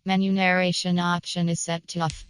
Menu narration option is set to off.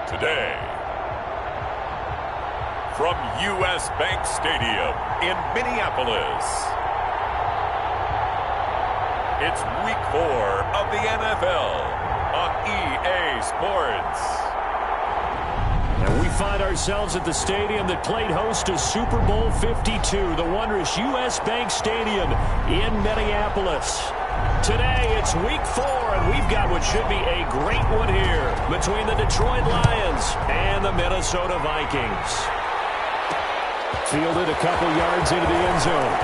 Today, from U.S. Bank Stadium in Minneapolis, it's Week 4 of the NFL on EA Sports. And we find ourselves at the stadium that played host to Super Bowl 52, the wondrous U.S. Bank Stadium in Minneapolis. Today, it's Week 4, and we've got what should be a great one here between the Detroit Lions and the Minnesota Vikings. Fielded a couple yards into the end zone.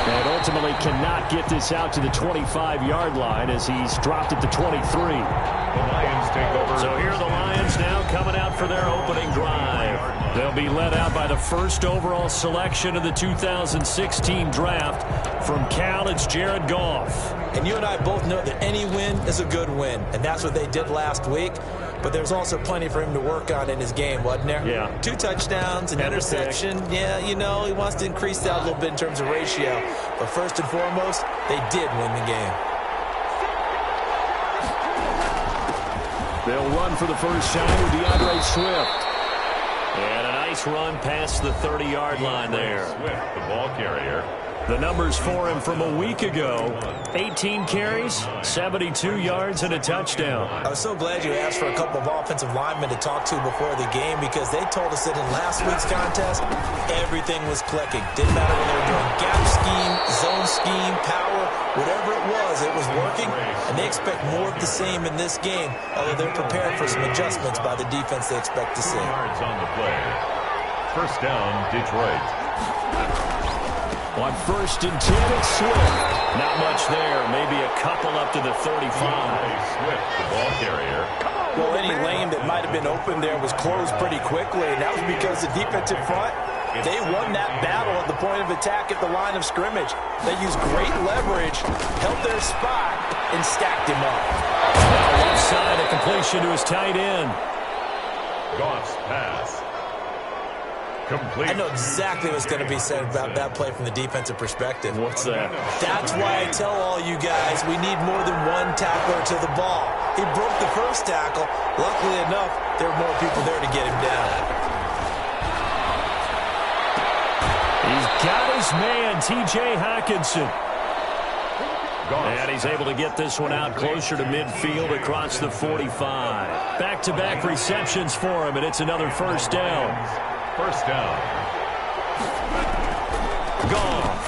And ultimately cannot get this out to the 25-yard line as he's dropped at the 23. The Lions take over. So here are the Lions now coming out for their opening drive. They'll be led out by the first overall selection of the 2016 draft. From Cal, it's Jared Goff. And you and I both know that any win is a good win, and that's what they did last week. But there's also plenty for him to work on in his game, wasn't there? Yeah. 2 touchdowns, an interception. Yeah, you know, he wants to increase that a little bit in terms of ratio. But first and foremost, they did win the game. They'll run for the first time with DeAndre Swift. And a nice run past the 30-yard line there. Swift, the ball carrier. The numbers for him from a week ago: 18 carries, 72 yards, and a touchdown. I was so glad you asked for a couple of offensive linemen to talk to before the game, because they told us that in last week's contest, everything was clicking. Didn't matter whether they were doing gap scheme, zone scheme, power, whatever it was working. And they expect more of the same in this game, although they're prepared for some adjustments by the defense they expect to see. Yards on the play. First down, Detroit. On first and 10, it's Swift. Not much there. Maybe a couple up to the 35. Swift, the ball carrier. Well, any lane that might have been open there was closed pretty quickly, and that was because the defensive front, they won that battle at the point of attack at the line of scrimmage. They used great leverage, held their spot, and stacked him up. Now left side, a completion to his tight end. Goff's pass. Complete. I know exactly what's going to be said about that play from the defensive perspective. What's that? That's why I tell all you guys we need more than one tackler to the ball. He broke the first tackle. Luckily enough, there were more people there to get him down. He's got his man, T.J. Hawkinson. And he's able to get this one out closer to midfield across the 45. Back-to-back receptions for him, and it's another first down. First down. Goff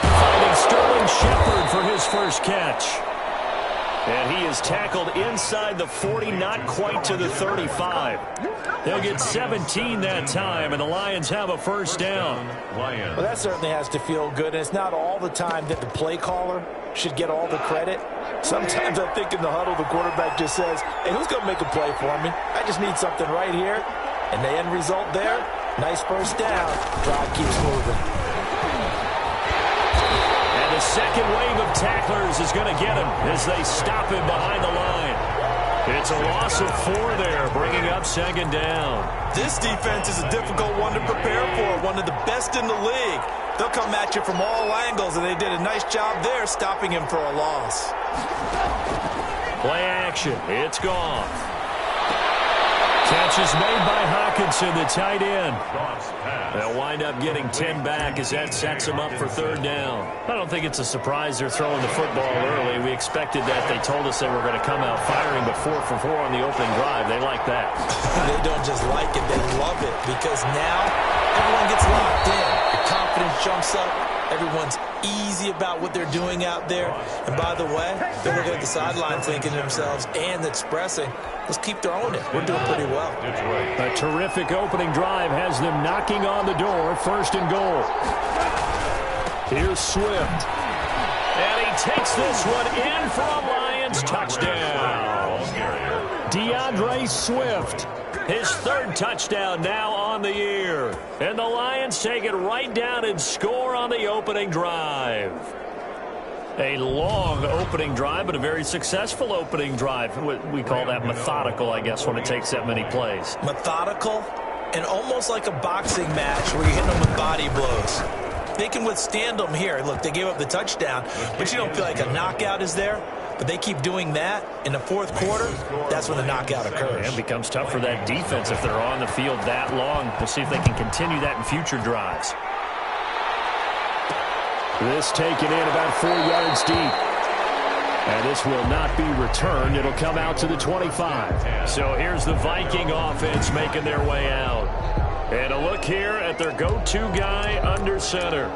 finding Sterling Shepard for his first catch. And he is tackled inside the 40, not quite to the 35. They'll get 17 that time, and the Lions have a first down. Well, that certainly has to feel good, and it's not all the time that the play caller should get all the credit. Sometimes I think in the huddle, the quarterback just says, hey, who's going to make a play for me? I just need something right here. And the end result there, nice first down. Drive keeps moving. And the second wave of tacklers is going to get him as they stop him behind the line. It's a loss of 4 there, bringing up second down. This defense is a difficult one to prepare for, one of the best in the league. They'll come at you from all angles, and they did a nice job there stopping him for a loss. Play action. It's gone. Catch is made by Hawkinson, the tight end. They'll wind up getting 10 back as that sets them up for third down. I don't think it's a surprise they're throwing the football early. We expected that. They told us they were going to come out firing, but 4 for 4 on the opening drive. They like that. They don't just like it, they love it, because now everyone gets locked in. The confidence jumps up. Everyone's easy about what they're doing out there. And by the way, they're looking at the sideline thinking to themselves and expressing, let's keep throwing it. We're doing pretty well. A terrific opening drive has them knocking on the door. First and goal. Here's Swift. And he takes this one in for a Lions touchdown. DeAndre Swift. His 3rd touchdown now on the year. And the Lions take it right down and score on the opening drive. A long opening drive, but a very successful opening drive. We call that methodical, I guess, when it takes that many plays. Methodical and almost like a boxing match where you're hitting them with body blows. They can withstand them here. Look, they gave up the touchdown, but you don't feel like a knockout is there. But they keep doing that in the 4th quarter, that's when the knockout occurs. It becomes tough for that defense if they're on the field that long. We'll see if they can continue that in future drives. This taken in about 4 yards deep. And this will not be returned. It'll come out to the 25. So here's the Viking offense making their way out. And a look here at their go-to guy under center.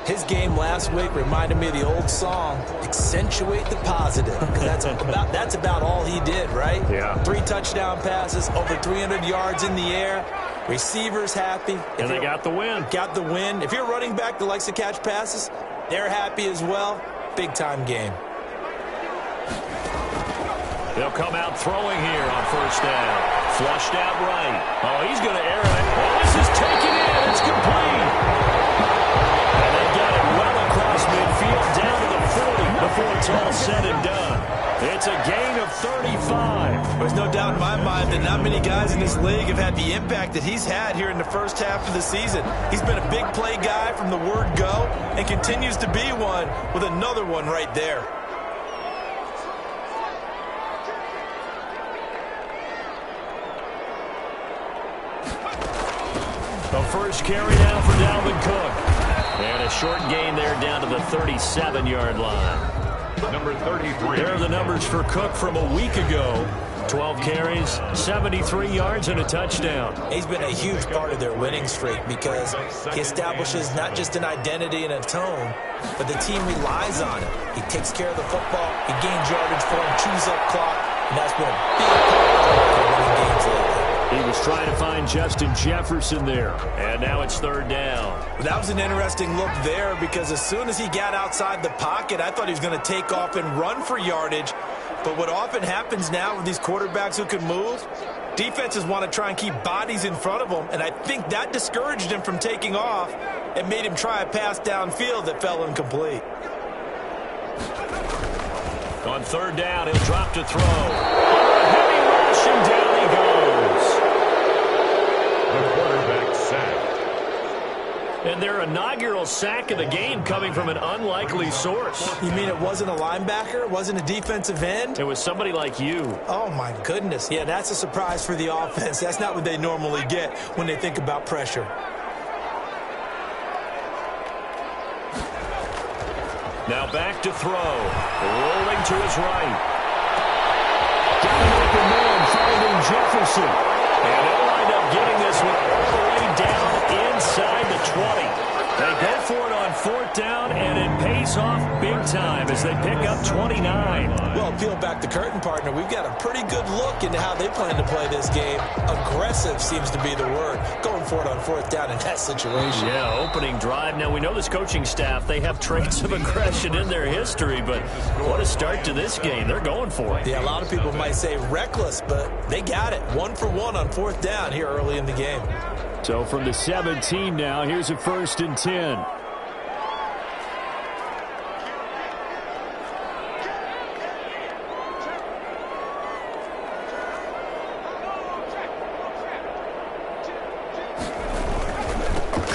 His game last week reminded me of the old song, accentuate the positive, because that's about all he did, right? Yeah. 3 touchdown passes, over 300 yards in the air, receivers happy. And they got the win. Got the win. If you're a running back that likes to catch passes, they're happy as well. Big-time game. They'll come out throwing here on first down. Flushed out right. Oh, he's going to air it. Oh, this is taken in. It's complete. And they got it well across midfield down to the 40 before it's all said and done. It's a gain of 35. There's no doubt in my mind that not many guys in this league have had the impact that he's had here in the first half of the season. He's been a big play guy from the word go and continues to be one with another one right there. The first carry now for Dalvin Cook. And a short gain there down to the 37-yard line. Number 33. There are the numbers for Cook from a week ago. 12 carries, 73 yards, and a touchdown. He's been a huge part of their winning streak because he establishes not just an identity and a tone, but the team relies on him. He takes care of the football, he gains yardage for him, chews up clock, and that's been a big part of winning games lately. He was trying to find Justin Jefferson there, and now it's third down. That was an interesting look there because as soon as he got outside the pocket, I thought he was going to take off and run for yardage. But what often happens now with these quarterbacks who can move, defenses want to try and keep bodies in front of them, and I think that discouraged him from taking off and made him try a pass downfield that fell incomplete. On third down, he'll drop to throw. Heavy rush, and down he goes. The quarterback sack. And their inaugural sack of the game coming from an unlikely source. You mean it wasn't a linebacker? It wasn't a defensive end? It was somebody like you. Oh, my goodness. Yeah, that's a surprise for the offense. That's not what they normally get when they think about pressure. Now back to throw. Rolling to his right. Got an open man finding Jefferson. And they'll wind up getting this one all the way down inside the 20. They go for it on fourth down, and it pays off big time as they pick up 29. Well, peel back the curtain, partner. We've got a pretty good look into how they plan to play this game. Aggressive seems to be the word. Going for it on fourth down in that situation. Yeah, opening drive. Now, we know this coaching staff, they have traits of aggression in their history, but what a start to this game. They're going for it. Yeah, a lot of people might say reckless, but they got it. 1 for 1 on fourth down here early in the game. So from the 17 now, here's a 1st and 10.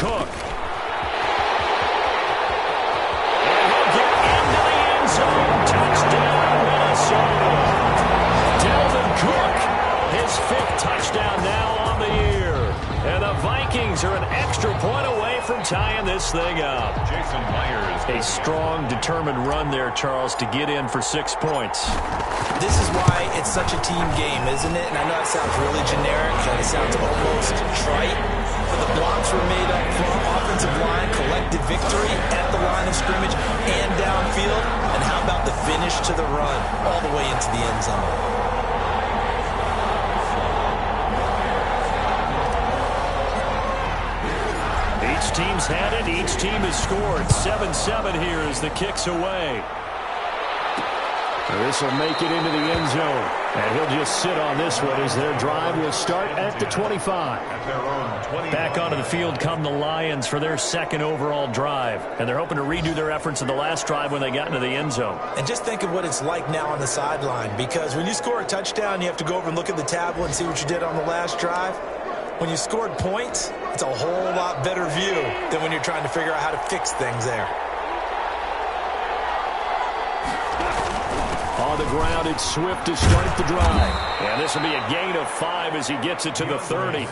Cook. And he'll get into the end zone. Touchdown, Minnesota. Dalvin Cook, his 5th touchdown now on the year. And the Vikings are an extra point away from tying this thing up. Jason Myers. A strong, determined run there, Charles, to get in for 6 points. This is why it's such a team game, isn't it? And I know it sounds really generic, and it sounds almost trite, but the blocks were made up from offensive line, collected victory at the line of scrimmage and downfield. And how about the finish to the run all the way into the end zone? Each team's had it. Each team has scored. 7-7 here as the kick's away. This will make it into the end zone. And he'll just sit on this one as their drive will start at the 25. Back onto the field come the Lions for their 2nd overall drive. And they're hoping to redo their efforts in the last drive when they got into the end zone. And just think of what it's like now on the sideline. Because when you score a touchdown, you have to go over and look at the tablet and see what you did on the last drive. When you scored points, it's a whole lot better view than when you're trying to figure out how to fix things there. On the ground, it's Swift to start the drive. And this will be a gain of 5 as he gets it to the 30.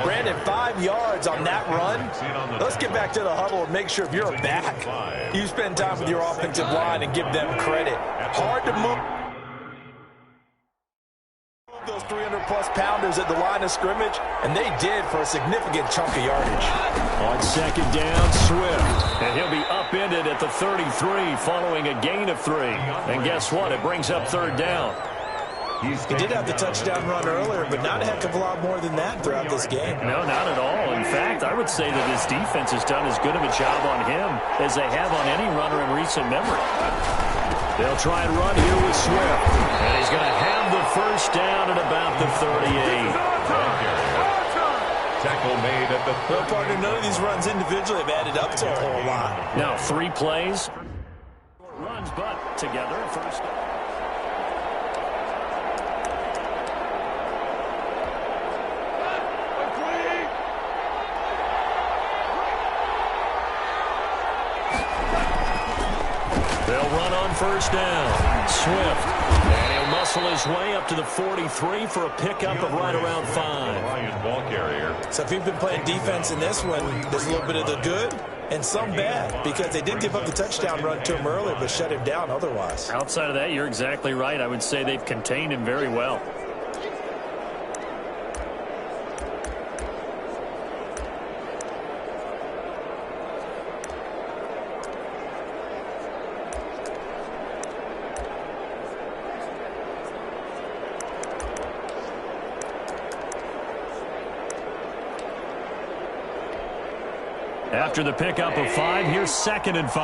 Brandon, 5 yards on that run. Let's get back to the huddle and make sure if you're a back, you spend time with your offensive line and give them credit. Hard to move those 300-plus pounders at the line of scrimmage, and they did for a significant chunk of yardage. On 2nd down, Swift. And he'll be upended at the 33 following a gain of 3. And guess what? It brings up 3rd down. He did have the touchdown run earlier, but not a heck of a lot more than that throughout this game. No, not at all. In fact, I would say that his defense has done as good of a job on him as they have on any runner in recent memory. They'll try and run here with Swift. And he's going to have the 1st down at about the 38. Tackle made at the 30. Well, partner, none of these runs individually have added up to a whole lot. Now 3 plays. Runs, but together, 1st down. They'll run on 1st down. Swift. And he'll muscle his way up to the 43 for a pickup of right around 5. Ball carrier. So if you've been playing defense in this one, there's a little bit of the good and some bad, because they did give up the touchdown run to him earlier, but shut him down otherwise. Outside of that, you're exactly right. I would say they've contained him very well. After the pickup of 5, here's 2nd and 5.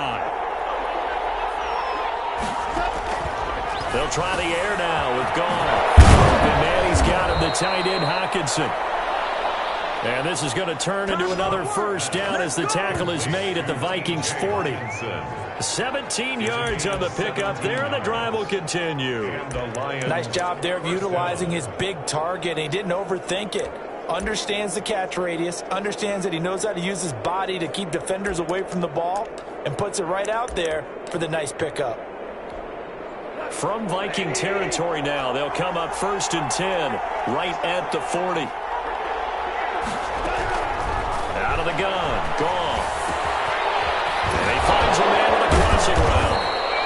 They'll try the air now with Gall. And man, he's got him, the tight end, Hockenson. And this is going to turn into another 1st down as the tackle is made at the Vikings 40. 17 yards on the pickup there, and the drive will continue. Nice job there of utilizing his big target. He didn't overthink it. Understands the catch radius, understands that he knows how to use his body to keep defenders away from the ball, and puts it right out there for the nice pickup. From Viking territory now, they'll come up 1st and 10, right at the 40. Out of the gun, Gall. And he finds a man on the crossing route.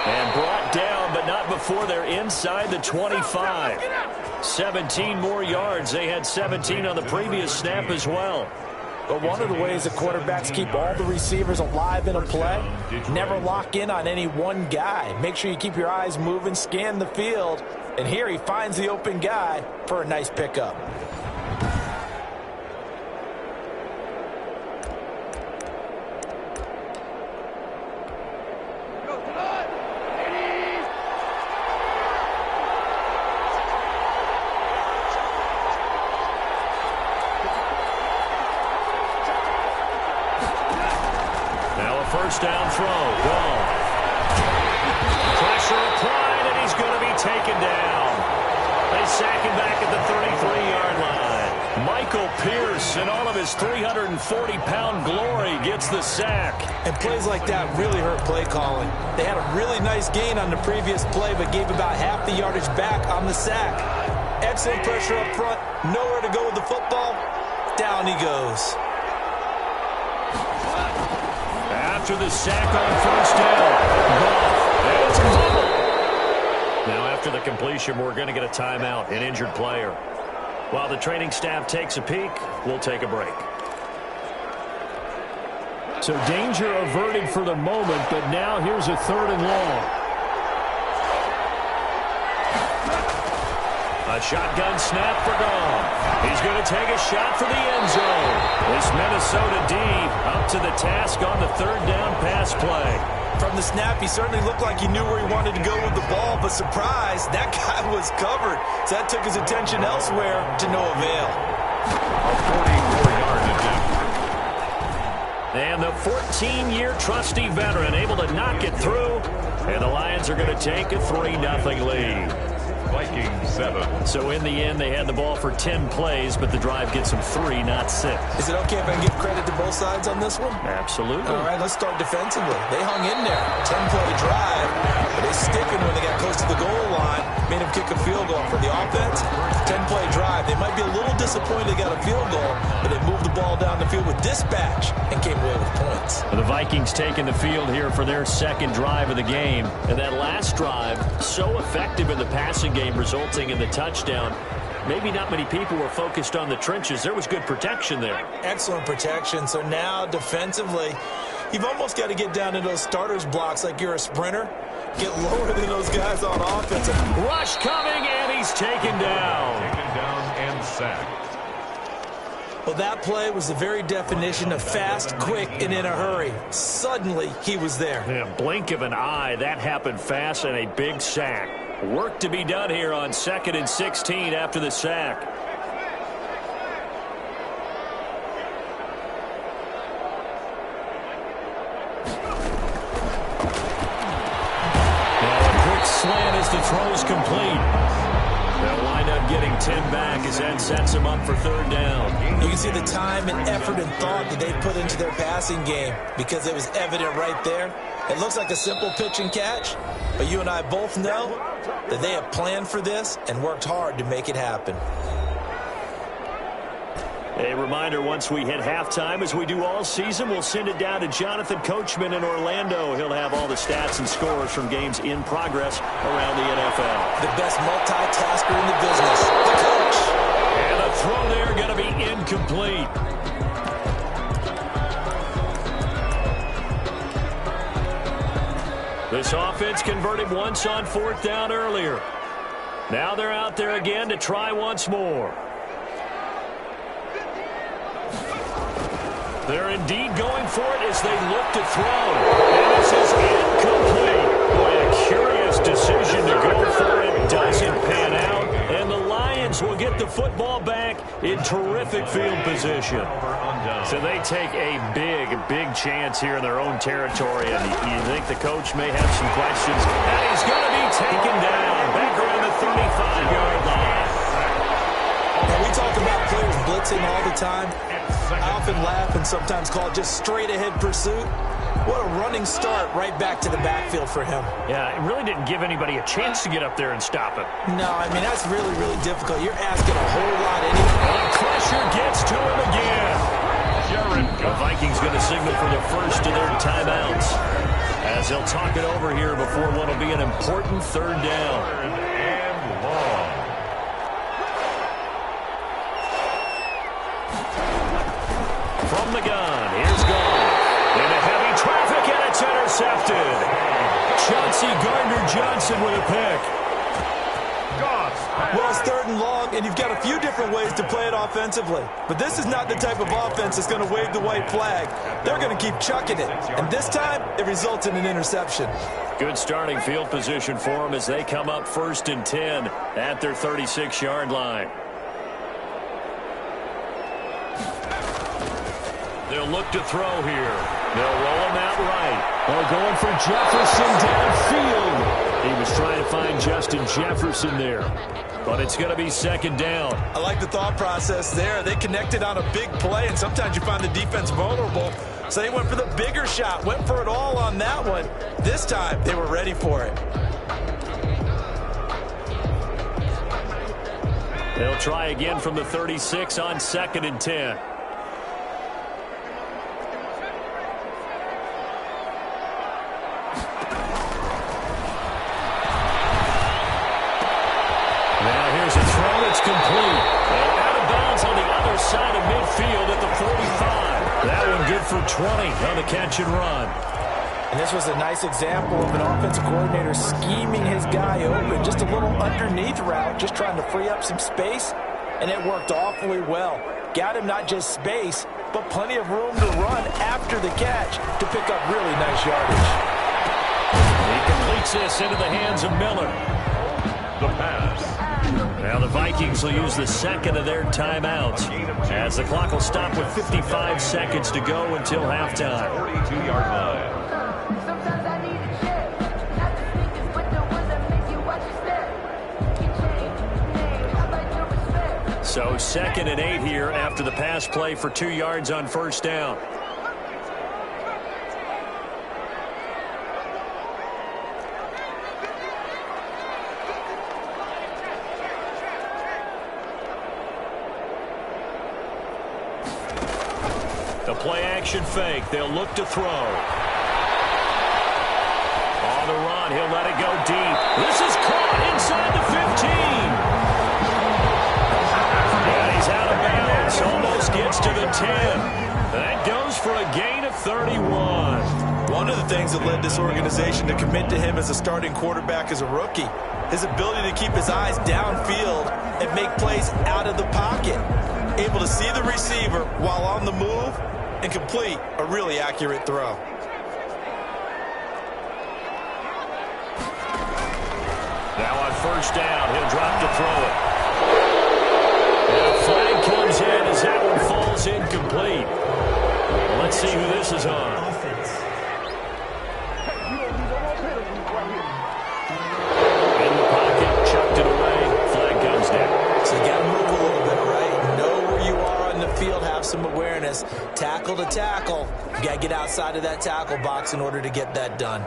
And brought down, but not before they're inside the 25. 17 more yards. They had 17 on the previous snap as well. But one of the ways that quarterbacks keep all the receivers alive in a play, never lock in on any one guy. Make sure you keep your eyes moving, scan the field, and here he finds the open guy for a nice pickup. First down throw. Ball. Pressure applied, and he's going to be taken down. They sack him back at the 33-yard line. Michael Pierce, in all of his 340-pound glory, gets the sack. And plays like that really hurt play calling. They had a really nice gain on the previous play, but gave about half the yardage back on the sack. Excellent pressure up front. Nowhere to go with the football. Down he goes. After the sack on first down, Goff, it's fumbled. Now after the completion, we're going to get a timeout, an injured player. While the training staff takes a peek, we'll take a break. So danger averted for the moment, but now here's a 3rd and long. A shotgun snap for Goff. He's going to take a shot for the end zone. This Minnesota D up to the task on the 3rd down pass play. From the snap, he certainly looked like he knew where he wanted to go with the ball, but surprise, that guy was covered. So that took his attention elsewhere to no avail. A 44-yard attempt. And the 14-year trusty veteran able to knock it through, and the Lions are going to take a 3-0 lead. Vikings 7. So in the end, they had the ball for 10 plays, but the drive gets them 3, not 6. Is it okay if I give credit to both sides on this one? Absolutely. All right, let's start defensively. They hung in there. 10-play drive, but they sticking when they got close to the goal line. Made him kick a field goal for the offense. 10-play drive. They might be a little disappointed they got a field goal, but they moved the ball down the field with dispatch and came away with points. The Vikings taking the field here for their 2nd drive of the game. And that last drive, so effective in the passing game, resulting in the touchdown. Maybe not many people were focused on the trenches. There was good protection there. Excellent protection. So now defensively, you've almost got to get down to those starters blocks like you're a sprinter. Get lower than those guys on offense. Rush coming, and he's taken down. Taken down and sacked. Well, that play was the very definition of fast, quick, and in a hurry. Suddenly, he was there. Yeah, blink of an eye, that happened fast, and a big sack. Work to be done here on 2nd and 16 after the sack. Now a quick slant as the throw's complete. They'll wind up getting 10 back as that sets them up for 3rd down. You can see the time and effort and thought that they put into their passing game because it was evident right there. It looks like a simple pitch and catch, but you and I both know that they have planned for this and worked hard to make it happen. A reminder, once we hit halftime, as we do all season, we'll send it down to Jonathan Coachman in Orlando. He'll have all the stats and scores from games in progress around the NFL. The best multitasker in the business, the coach. And a throw there going to be incomplete. This offense converted once on 4th down earlier. Now they're out there again to try once more. They're indeed going for it as they look to throw. And this is incomplete. Boy, a curious decision to go for it. Doesn't pan out. And the Lions will get the football back in terrific field position. So they take a big chance here in their own territory. And you think the coach may have some questions. And he's going to be taken down back around the 35-yard line. And we talk about players blitzing all the time. I often laugh and sometimes call it just straight-ahead pursuit. What a running start right back to the backfield for him. Yeah, it really didn't give anybody a chance to get up there and stop him. No, I mean, that's really difficult. You're asking a whole lot anyway. The pressure gets to him again. The Vikings going to signal for the first of their timeouts as they'll talk it over here before what will be an important 3rd down. And long. From the gun, here's Goff. Into heavy traffic, and it's intercepted. Chauncey Gardner-Johnson with a pick. Well, it's 3rd and long, and you've got a few different ways to play it offensively. But this is not the type of offense that's going to wave the white flag. They're going to keep chucking it. And this time, it results in an interception. Good starting field position for them as they come up 1st and 10 at their 36-yard line. They'll look to throw here. They'll roll him out right. They're going for Jefferson downfield. He was trying to find Justin Jefferson there. But it's going to be second down. I like the thought process there. They connected on a big play, and sometimes you find the defense vulnerable. So they went for the bigger shot, went for it all on that one. This time, they were ready for it. They'll try again from the 36 on 2nd and 10. Now here's a throw. It's complete. And out of bounds on the other side of midfield at the 45. That one good for 20 on the catch and run. And this was a nice example of an offensive coordinator scheming his guy open. Just a little underneath route, just trying to free up some space. And it worked awfully well. Got him not just space, but plenty of room to run after the catch to pick up really nice yardage. He completes this into the hands of Miller. The pass. Now the Vikings will use the second of their timeouts as the clock will stop with 55 seconds to go until halftime. 42-yard line. So 2nd and 8 here after the pass play for 2 yards on first down. The play action fake. They'll look to throw. On the run, he'll let it go deep. This is caught inside the 15. And he's out of bounds. Almost gets to the 10. That goes for a gain of 31. One of the things that led this organization to commit to him as a starting quarterback as a rookie, his ability to keep his eyes downfield and make plays out of the pocket. Able to see the receiver while on the move and complete a really accurate throw. Now on first down, he'll drop to throw it. And a flag comes in as that one falls incomplete. Well, let's see who this is on. In the pocket, chucked it away. Flag comes down. So you got to move a little bit, right? Know where you are on the field, have some awareness. Tackle to tackle. You got to get outside of that tackle box in order to get that done.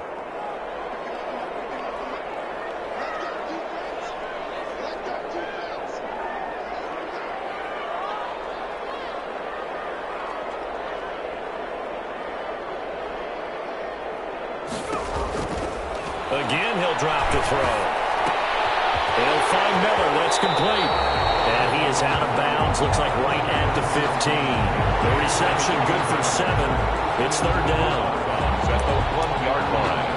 Again, he'll drop to throw. He'll find Miller. That's complete. And he is out of bounds. Looks like right at the 15. The reception good for 7. It's third down. At the 1-yard line.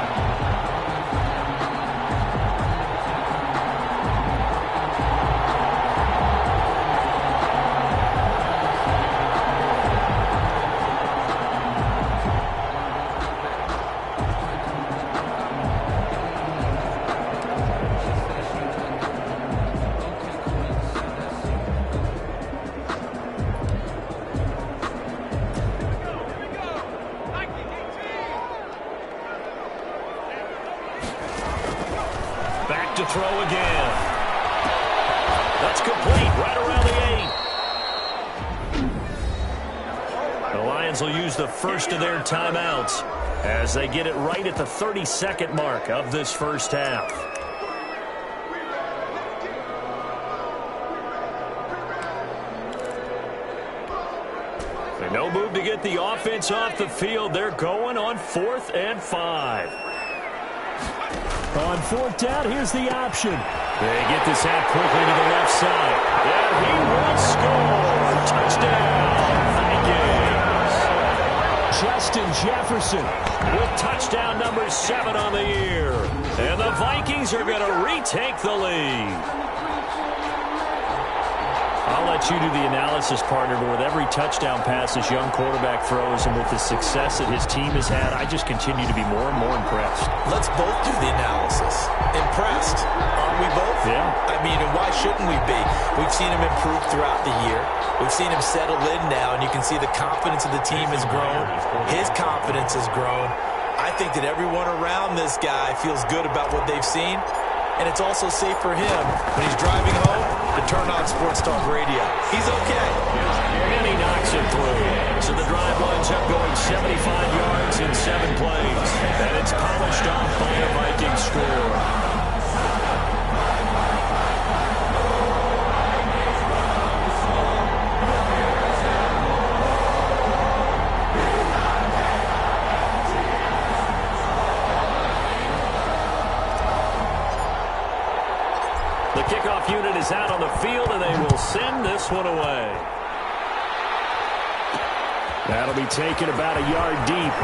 To throw again. That's complete right around the 8. The Lions will use the first of their timeouts as they get it right at the 32nd mark of this first half. And no move to get the offense off the field. They're going on 4th and 5. On 4th down, here's the option. They get this out quickly to the left side. And he will score. Touchdown, Vikings. Justin Jefferson with touchdown number 7 on the year. And the Vikings are going to retake the lead. I'll let you do the analysis, partner, but with every touchdown pass this young quarterback throws and with the success that his team has had, I just continue to be more and more impressed. Let's both do the analysis. Impressed. Aren't we both? Yeah. I mean, and why shouldn't we be? We've seen him improve throughout the year. We've seen him settle in now, and you can see the confidence of the team has grown. His confidence has grown. I think that everyone around this guy feels good about what they've seen, and it's also safe for him when he's driving home to turn on Sports Talk Radio. He's okay. And he knocks it through. So the drive winds up going 75 yards in 7 plays. And it's polished off by a Viking score. The kickoff unit is out on the field, and they will send this one away. That'll be taken about a yard deep.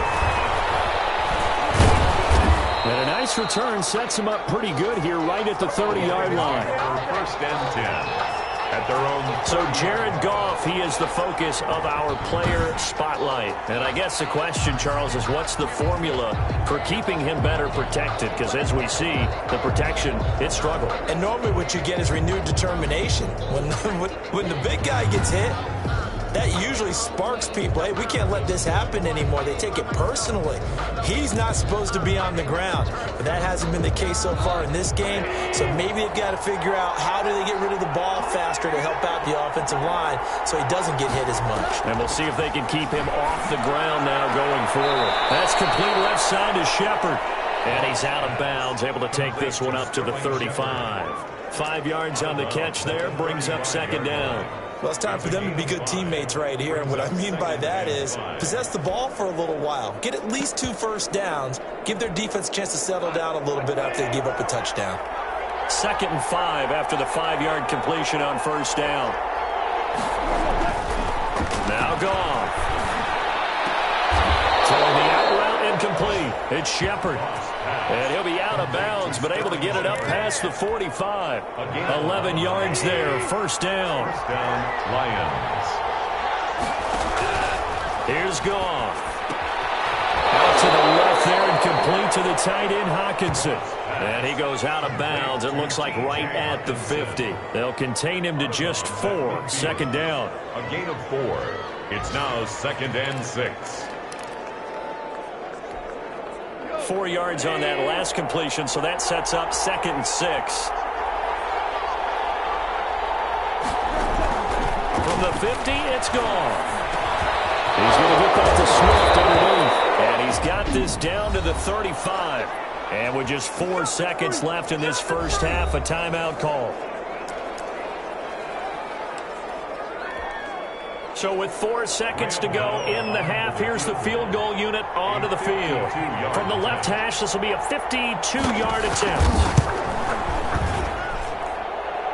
And a nice return sets him up pretty good here right at the 30-yard line. First and 10 at their own. So Jared Goff, he is the focus of our player spotlight. And I guess the question, Charles, is what's the formula for keeping him better protected? Because as we see, the protection, it struggled. And normally what you get is renewed determination. When the big guy gets hit, that usually sparks people. Hey, we can't let this happen anymore. They take it personally. He's not supposed to be on the ground, but that hasn't been the case so far in this game. So maybe they've got to figure out how do they get rid of the ball faster to help out the offensive line so he doesn't get hit as much. And we'll see if they can keep him off the ground now going forward. That's complete left side to Shepard. And he's out of bounds, able to take this one up to the 35. 5 yards on the catch there, brings up second down. Well, it's time for them to be good teammates right here. And what I mean by that is possess the ball for a little while. Get at least 2 first downs. Give their defense a chance to settle down a little bit after they give up a touchdown. 2nd and 5 after the 5-yard completion on first down. Now Goff. Throwing the out route incomplete. It's Shepard. And he'll be out of bounds, but able to get it up past the 45. 11 yards there, first down. First down, Lions. Here's Goff. Out to the left there and complete to the tight end, Hawkinson. And he goes out of bounds. It looks like right at the 50. They'll contain him to just 4. Second down. A gain of 4. It's now 2nd and 6. 4 yards on that last completion, so that sets up 2nd and 6. From the 50, it's gone. He's going to get that to Swift underneath. And he's got this down to the 35. And with just 4 seconds left in this first half, a timeout call. So with 4 seconds to go in the half, here's the field goal unit onto the field. From the left hash, this will be a 52-yard attempt.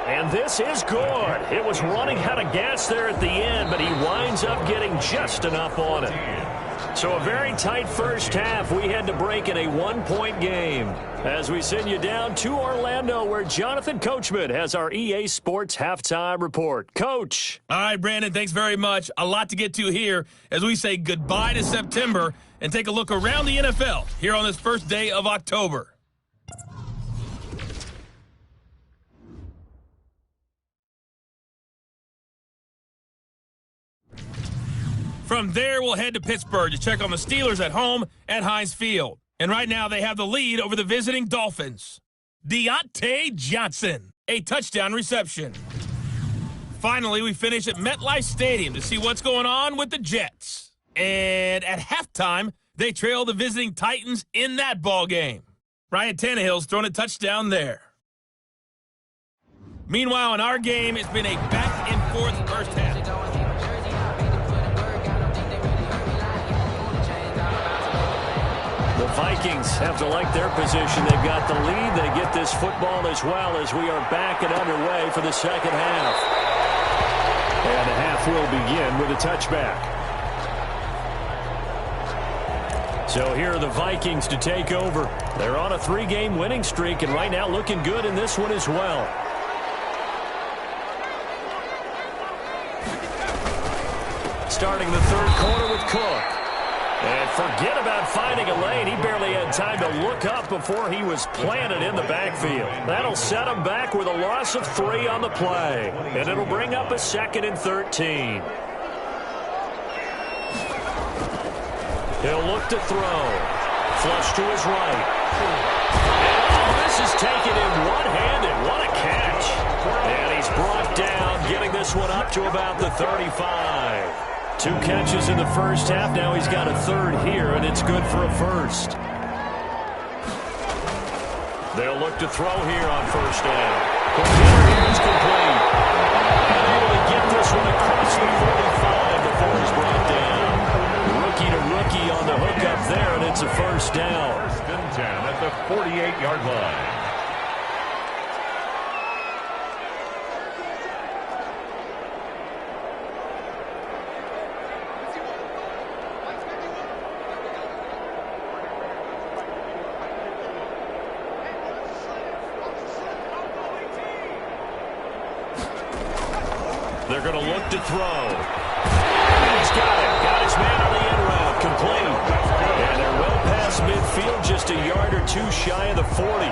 And this is good. It was running out of gas there at the end, but he winds up getting just enough on it. So a very tight first half. We had to break in a 1-point game as we send you down to Orlando, where Jonathan Coachman has our EA Sports halftime report. Coach. All right, Brandon, thanks very much. A lot to get to here as we say goodbye to September and take a look around the NFL here on this first day of October. From there, we'll head to Pittsburgh to check on the Steelers at home at Heinz Field. And right now, they have the lead over the visiting Dolphins. Deontay Johnson, a touchdown reception. Finally, we finish at MetLife Stadium to see what's going on with the Jets. And at halftime, they trail the visiting Titans in that ball game. Ryan Tannehill's thrown a touchdown there. Meanwhile, in our game, it's been a back-and-forth first half. The Vikings have to like their position. They've got the lead. They get this football as well as we are back and underway for the second half. And the half will begin with a touchback. So here are the Vikings to take over. They're on a 3-game winning streak, and right now looking good in this one as well. Starting the third quarter with Cook. And forget about finding a lane. He barely had time to look up before he was planted in the backfield. That'll set him back with a loss of 3 on the play. And it'll bring up a 2nd and 13. He'll look to throw. Flush to his right. And this is taken in one-handed. What a catch. And he's brought down, getting this one up to about the 35. 2 catches in the first half. Now he's got a third here, and it's good for a first. They'll look to throw here on first down. Here's complete. And able to get this one across the 45 before he's brought down. Rookie to rookie on the hook up there, and it's a first down. First and 10 at the 48-yard line. They're going to look to throw. And he's got it. Got his man on the end route. Complete. And they're well past midfield, just a yard or two shy of the 40.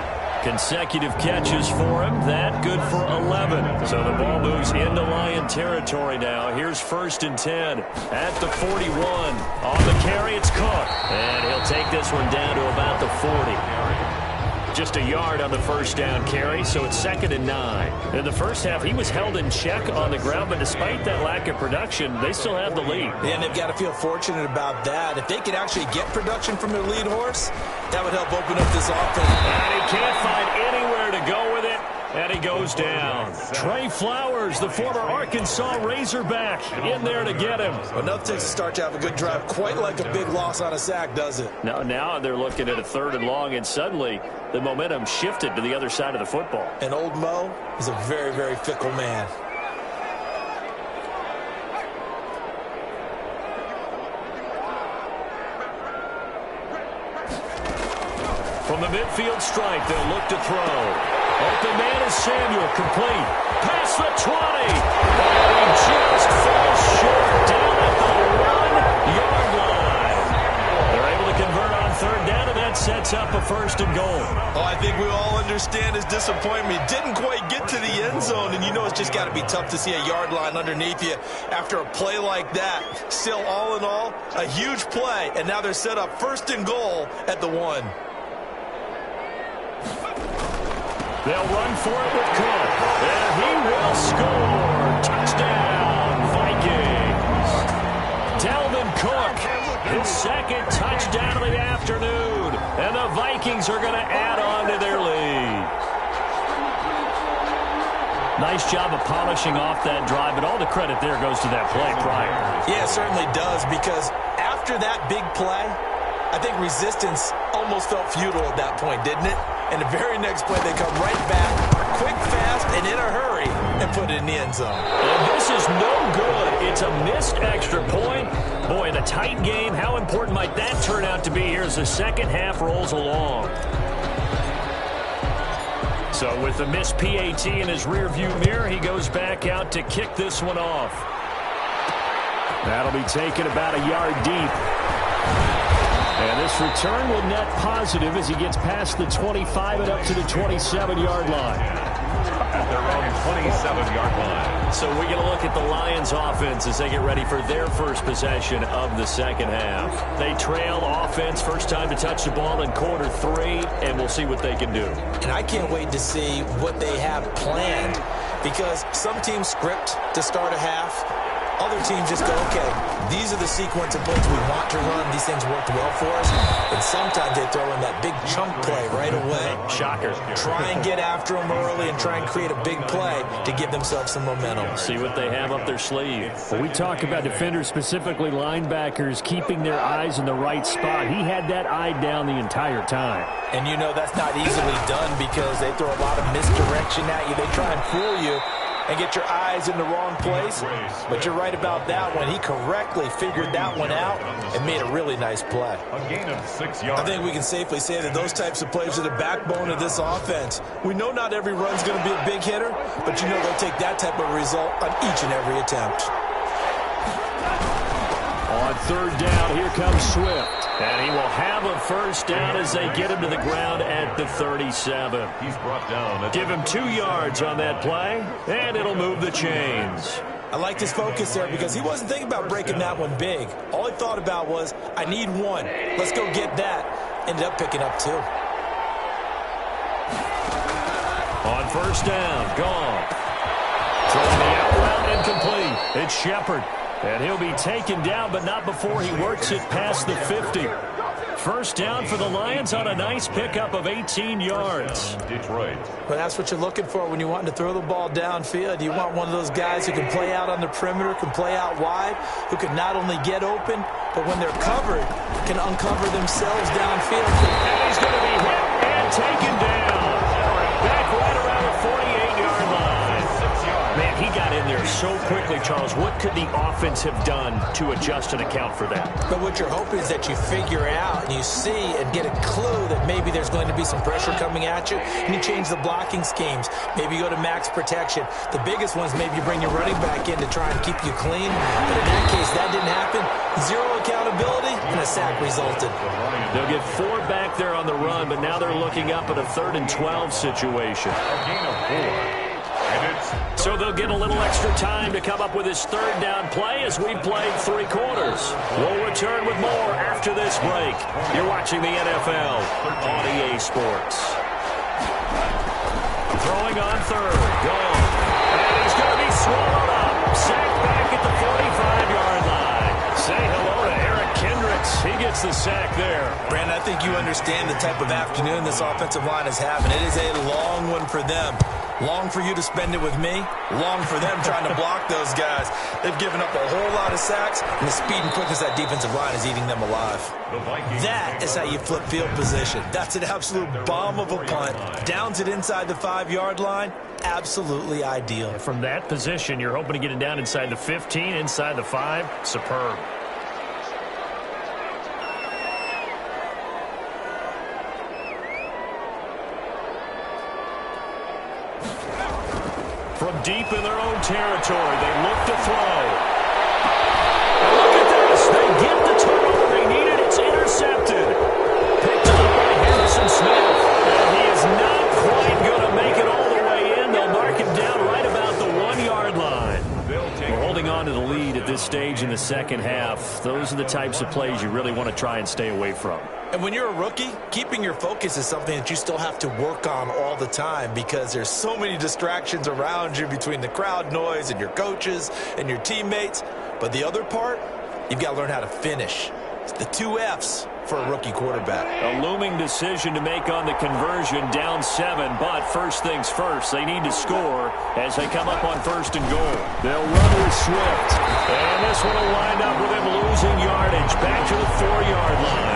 Consecutive catches for him. That good for 11. So the ball moves into Lion territory now. Here's first and 10 at the 41. On the carry, it's Cook. And he'll take this one down to about the 40. Just a yard on the first down carry, so it's 2nd and 9. In the first half, he was held in check on the ground, but despite that lack of production, they still have the lead. And they've got to feel fortunate about that. If they could actually get production from their lead horse, that would help open up this offense. And he can't find anywhere to go with it, and he goes down. Trey Flowers, the former Arkansas Razorback, in there to get him. Enough takes to start to have a good drive, quite like a big loss on a sack, does it? Now they're looking at a 3rd and long, and suddenly the momentum shifted to the other side of the football. And old Mo is a very, very fickle man. From the midfield stripe, they'll look to throw. Open man is Samuel, complete. Past the 20. And he just falls short down at the 1-yard line. They're able to convert on 3rd down, and that sets up a 1st and goal. Oh, I think we all understand his disappointment. Didn't quite get to the end zone, and you know it's just got to be tough to see a yard line underneath you after a play like that. Still, all in all, a huge play, and now they're set up 1st and goal at the 1. They'll run for it with Cook. And he will score. Touchdown, Vikings. Dalvin Cook, his 2nd touchdown of the afternoon. And the Vikings are going to add on to their lead. Nice job of polishing off that drive, but all the credit there goes to that play prior. Yeah, it certainly does, because after that big play, I think resistance almost felt futile at that point, didn't it? And the very next play, they come right back, quick, fast, and in a hurry, and put it in the end zone. And this is no good. It's a missed extra point. Boy, the tight game, how important might that turn out to be here as the second half rolls along? So with the missed PAT in his rearview mirror, he goes back out to kick this one off. That'll be taken about a yard deep. And this return will net positive as he gets past the 25 and up to the 27-yard line. At their own 27-yard line. So we're going to look at the Lions offense as they get ready for their first possession of the second half. They trail offense, first time to touch the ball in quarter 3, and we'll see what they can do. And I can't wait to see what they have planned, because some teams script to start a half. Other teams just go, okay, these are the sequence of plays we want to run. These things worked well for us. And sometimes they throw in that big chunk play right away. Shocker. Try and get after them early and try and create a big play to give themselves some momentum. See what they have up their sleeve. When we talk about defenders, specifically linebackers, keeping their eyes in the right spot, he had that eye down the entire time. And you know that's not easily done because they throw a lot of misdirection at you. They try and fool you and get your eyes in the wrong place. But you're right about that one. He correctly figured that one out and made a really nice play. A gain of 6 yards. I think we can safely say that those types of plays are the backbone of this offense. We know not every run's going to be a big hitter, but you know they'll take that type of result on each and every attempt. On third down, here comes Swift. And he will have a first down as they get him to the ground at the 37. He's brought down. Give him 2 yards on that play, and it'll move the chains. I liked his focus there because he wasn't thinking about breaking that one big. All he thought about was, I need one. Let's go get that. Ended up picking up 2. On first down, gone. Throwing the out route incomplete. It's Shepard. And he'll be taken down, but not before he works it past the 50. First down for the Lions on a nice pickup of 18 yards. Detroit. But that's what you're looking for when you want to throw the ball downfield. You want one of those guys who can play out on the perimeter, can play out wide, who can not only get open, but when they're covered, can uncover themselves downfield. And he's going to be hit and taken down. Back right around the 48-yard line. Man, he got in there so quickly, Charles. What could the offense have done to adjust and account for that? But what you're hoping is that you figure out and you see and get a clue that maybe there's going to be some pressure coming at you, and you change the blocking schemes. Maybe you go to max protection. The biggest ones, maybe you bring your running back in to try and keep you clean. But in that case, that didn't happen. 0 accountability, and a sack resulted. They'll get 4 back there on the run, but now they're looking up at a 3rd and 12 situation. A gain of 4. So they'll get a little extra time to come up with his 3rd down play as we've played 3 quarters. We'll return with more after this break. You're watching the NFL on EA Sports. Throwing on 3rd. Gone. And he's going to be swallowed up. Sacked back at the 45-yard line. Say hello to Eric Kendricks. He gets the sack there. Brandon, I think you understand the type of afternoon this offensive line is having. It is a long one for them. Long for you to spend it with me. Long for them trying to block those guys. They've given up a whole lot of sacks, and the speed and quickness of that defensive line is eating them alive. That is how you flip field position. That's an absolute bomb of a punt. Downs it inside the 5-yard line. Absolutely ideal. From that position, you're hoping to get it down inside the 15, inside the 5. Superb. From deep in their own territory, they look to throw. And look at this. They get the turnover they needed. It's intercepted. Picked up by Harrison Smith. And he is not quite going to make it all the way in. They'll mark him down right about the 1-yard line. We're holding on to the lead at this stage in the second half. Those are the types of plays you really want to try and stay away from. And when you're a rookie, keeping your focus is something that you still have to work on all the time because there's so many distractions around you between the crowd noise and your coaches and your teammates. But the other part, you've got to learn how to finish. It's the 2 F's for a rookie quarterback. A looming decision to make on the conversion, down 7, but first things first, they need to score as they come up on 1st and goal. They'll run with Swift, and this one will wind up with him losing yardage back to the 4-yard line.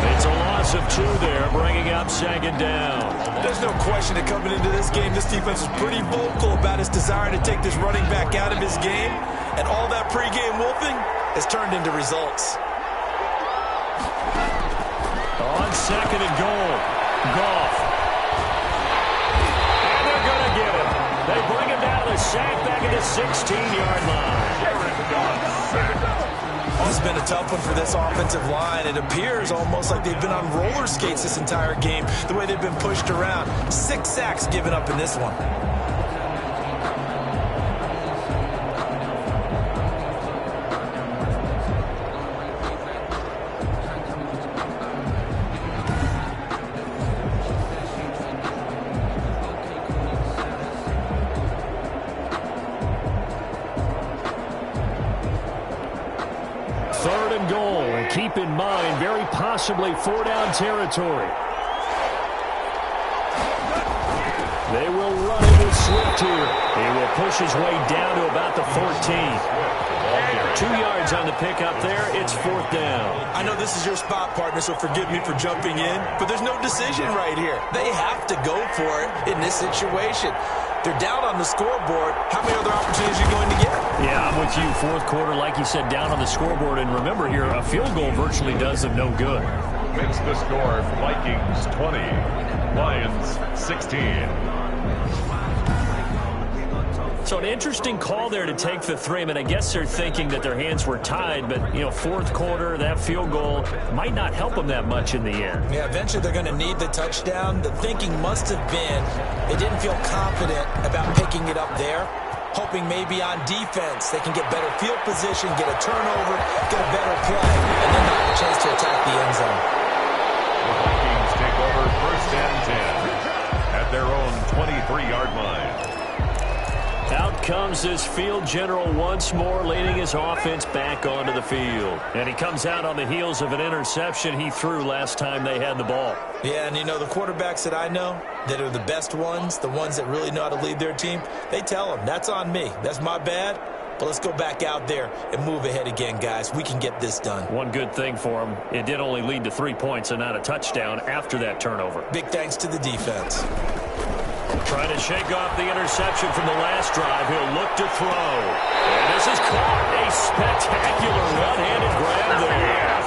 It's a loss of 2 there, bringing up 2nd down. There's no question that coming into this game, this defense was pretty vocal about its desire to take this running back out of his game, and all that pregame wolfing has turned into results. On 2nd and goal, Goff. And they're going to get him. They bring him down the sack back at the 16-yard line. This has been a tough one for this offensive line. It appears almost like they've been on roller skates this entire game, the way they've been pushed around. 6 sacks given up in this one. Keep in mind, very possibly 4-down territory. They will run it with Swift here. He will push his way down to about the 14. 2 yards on the pickup there. It's 4th down. I know this is your spot, partner, so forgive me for jumping in, but there's no decision right here. They have to go for it in this situation. They're down on the scoreboard. How many other opportunities are you going to get? Yeah, I'm with you. 4th quarter, like you said, down on the scoreboard. And remember here, a field goal virtually does them no good. Makes the score Vikings 20, Lions 16. So an interesting call there to take the 3. I mean, I guess they're thinking that their hands were tied, but, 4th quarter, that field goal might not help them that much in the end. Yeah, eventually they're going to need the touchdown. The thinking must have been they didn't feel confident about picking it up there. hoping maybe on defense they can get better field position, get a turnover, get a better play, and then have a chance to attack the end zone. The Vikings take over 1st and 10 at their own 23-yard line. Out comes this field general once more, leading his offense back onto the field. And he comes out on the heels of an interception he threw last time they had the ball. Yeah, and you know, the quarterbacks that I know that are the best ones, the ones that really know how to lead their team, they tell them, that's on me. That's my bad. But let's go back out there and move ahead again, guys. We can get this done. One good thing for him, it did only lead to 3 points and not a touchdown after that turnover. Big thanks to the defense. Trying to shake off the interception from the last drive. He'll look to throw. And this is caught. A spectacular one-handed grab there.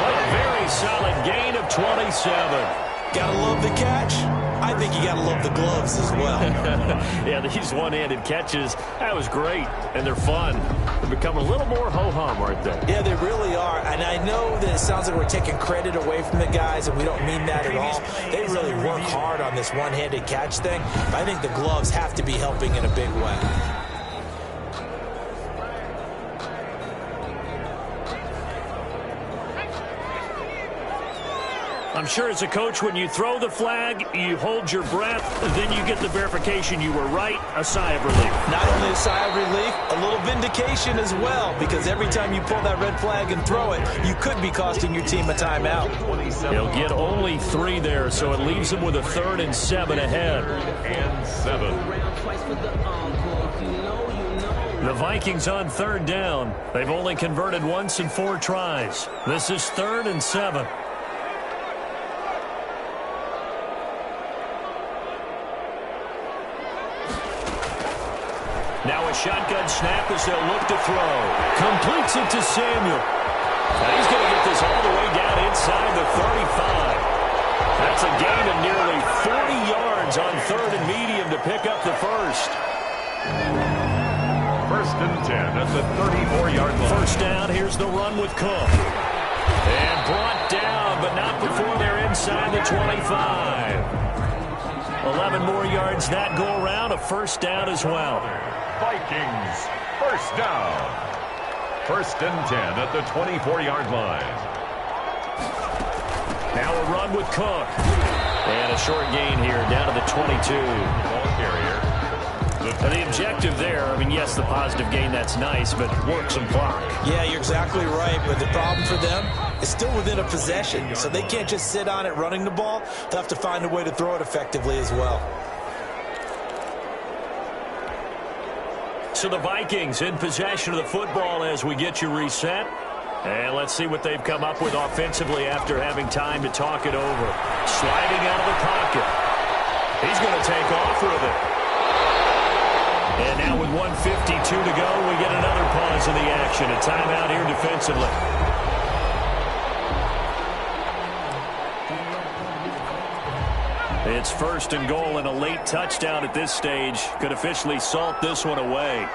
A very solid gain of 27. Gotta love the catch. I think you gotta love the gloves as well. Yeah, these one-handed catches, that was great. And they're fun. They become a little more ho-hum, aren't they? Yeah, they really are. And I know that it sounds like we're taking credit away from the guys, and we don't mean that at all. They really work hard on this one-handed catch thing. I think the gloves have to be helping in a big way. I'm sure as a coach, when you throw the flag, you hold your breath, then you get the verification you were right, a sigh of relief. Not only a sigh of relief, a little vindication as well, because every time you pull that red flag and throw it, you could be costing your team a timeout. He'll get only 3 there, so it leaves him with a 3rd and 7 ahead. And 7. The Vikings on 3rd down. They've only converted once in 4 tries. This is 3rd and 7. Now a shotgun snap as they'll look to throw. Completes it to Samuel. And he's going to get this all the way down inside the 35. That's a gain of nearly 40 yards on 3rd and medium to pick up the first. 1st and 10 at the 34-yard line. First down, here's the run with Cook. And brought down, but not before they're inside the 25. 11 more yards that go around, a first down as well. Vikings, 1st down. 1st and 10 at the 24-yard line. Now a run with Cook. And a short gain here, down to the 22. Ball carrier. And the objective there, I mean, yes, the positive gain, that's nice, but work some clock. Yeah, you're exactly right, but the problem for them is still within a possession, so they can't just sit on it running the ball. They'll have to find a way to throw it effectively as well. So the Vikings in possession of the football as we get you reset. And let's see what they've come up with offensively after having time to talk it over. Sliding out of the pocket. He's going to take off with it. And now with 1:52 to go, we get another pause in the action. A timeout here defensively. It's 1st and goal, and a late touchdown at this stage could officially salt this one away.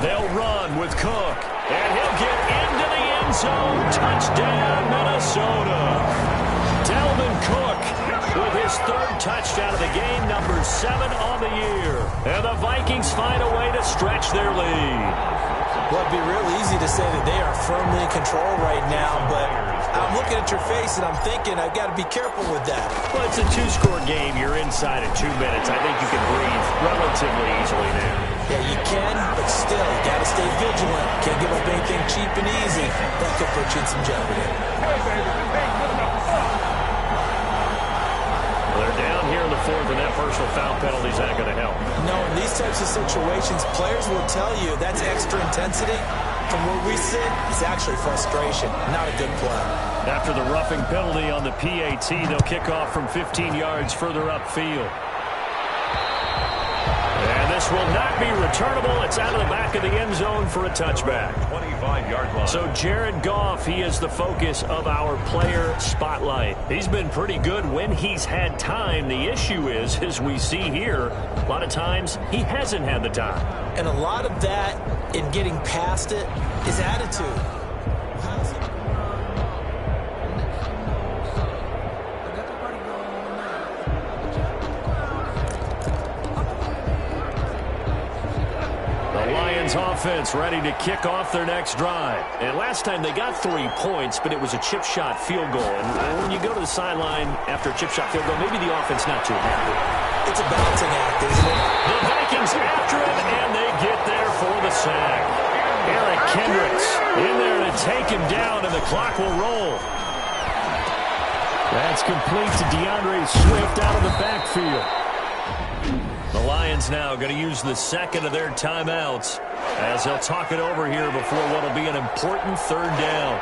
They'll run with Cook, and he'll get into the end zone. Touchdown, Minnesota. Dalvin Cook with his 3rd touchdown of the game, number 7 on the year. And the Vikings find a way to stretch their lead. Well, it'd be real easy to say that they are firmly in control right now, but I'm looking at your face and I'm thinking I've got to be careful with that. Well, it's a 2-score game. You're inside at 2 minutes. I think you can breathe relatively easily there. Yeah, you can, but still, you got to stay vigilant. Can't give up anything cheap and easy. That could put you in some jeopardy. They're down here in the 4th, and that personal foul penalty is not going to help. No, in these types of situations, players will tell you that's extra intensity. From where we sit, it's actually frustration, not a good play. After the roughing penalty on the PAT, they'll kick off from 15 yards further upfield. And this will not be returnable. It's out of the back of the end zone for a touchback. 25-yard line. So Jared Goff, he is the focus of our player spotlight. He's been pretty good when he's had time. The issue is, as we see here, a lot of times he hasn't had the time. And a lot of that in getting past it is attitude. Offense ready to kick off their next drive. And last time they got 3 points, but it was a chip shot field goal. And when you go to the sideline after a chip shot field goal, maybe the offense not too happy. It's a balancing act, isn't it? The Vikings after him, and they get there for the sack. Eric Kendricks in there to take him down, and the clock will roll. That's complete to DeAndre Swift out of the backfield. The Lions now going to use the second of their timeouts as they'll talk it over here before what will be an important third down.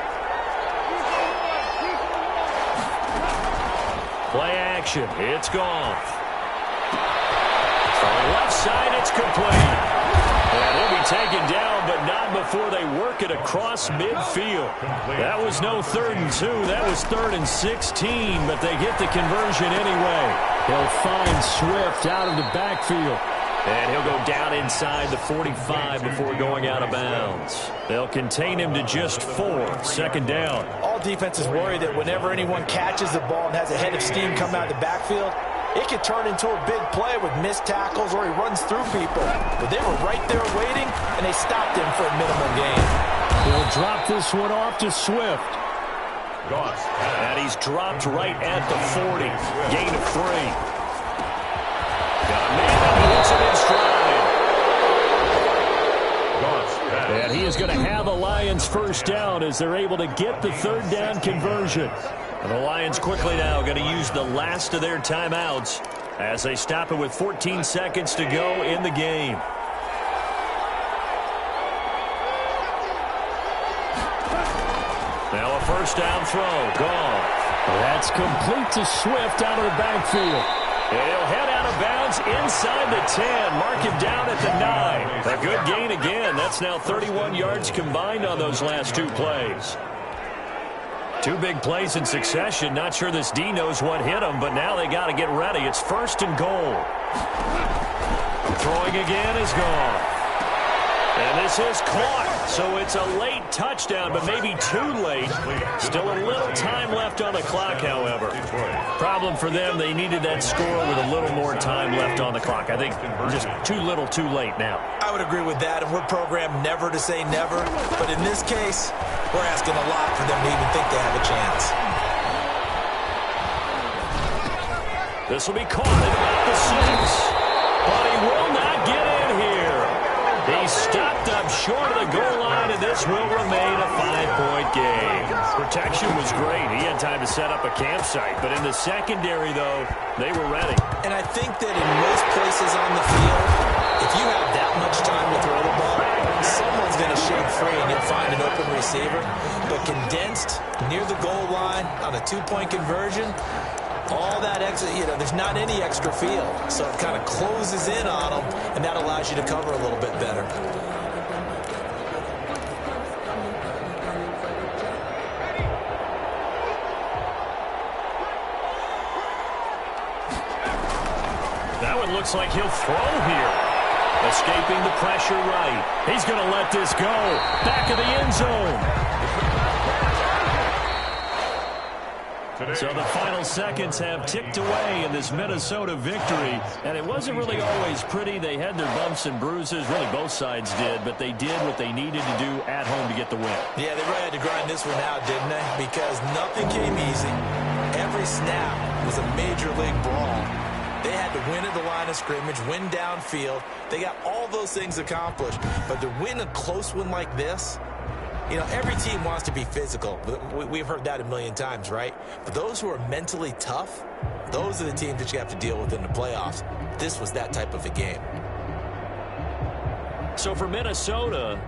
Play action. It's gone. From the left side, it's complete. And he'll be taken down, but not before they work it across midfield. That was no 3rd and 2. That was 3rd and 16, but they get the conversion anyway. He'll find Swift out of the backfield. And he'll go down inside the 45 before going out of bounds. They'll contain him to just 4. 2nd down. All defenses worry that whenever anyone catches the ball and has a head of steam come out of the backfield, it could turn into a big play with missed tackles or he runs through people. But they were right there waiting, and they stopped him for a minimal gain. He'll drop this one off to Swift. And he's dropped right at the 40. Gain of 3. Got a man that hits him in stride. And he is going to have a Lions first down as they're able to get the 3rd down conversion. And the Lions quickly now going to use the last of their timeouts as they stop it with 14 seconds to go in the game. Now a first down throw. Gone. That's complete to Swift out of the backfield. And he'll head out of bounds inside the 10. Mark him down at the 9. A good gain again. That's now 31 yards combined on those last 2 plays. 2 big plays in succession. Not sure this D knows what hit him, but now they got to get ready. It's 1st and goal. Throwing again is gone. And this is caught. So it's a late touchdown, but maybe too late. Still a little time left on the clock, however. Problem for them, they needed that score with a little more time left on the clock. I think just too little, too late now. I would agree with that, and we're programmed never to say never. But in this case, we're asking a lot for them to even think they have a chance. This will be caught at about the 6. But he will not get in here. He stopped up short of the goal line, and this will remain a 5-point game. Protection was great. He had time to set up a campsite. But in the secondary, though, they were ready. And I think that in most places on the field, if you have that much time to throw the ball, someone's going to shake free and you'll find an open receiver. But condensed near the goal line on a 2-point conversion, all that extra, there's not any extra field. So it kind of closes in on them, and that allows you to cover a little bit better. That one looks like he'll throw here. Escaping the pressure right. He's going to let this go. Back of the end zone. So the final seconds have ticked away in this Minnesota victory. And it wasn't really always pretty. They had their bumps and bruises. Really, both sides did. But they did what they needed to do at home to get the win. Yeah, they really had to grind this one out, didn't they? Because nothing came easy. Every snap was a major league brawl. They had to win at the line of scrimmage, win downfield. They got all those things accomplished. But to win a close one like this, every team wants to be physical. We've heard that a million times, right? But those who are mentally tough, those are the teams that you have to deal with in the playoffs. This was that type of a game. So for Minnesota,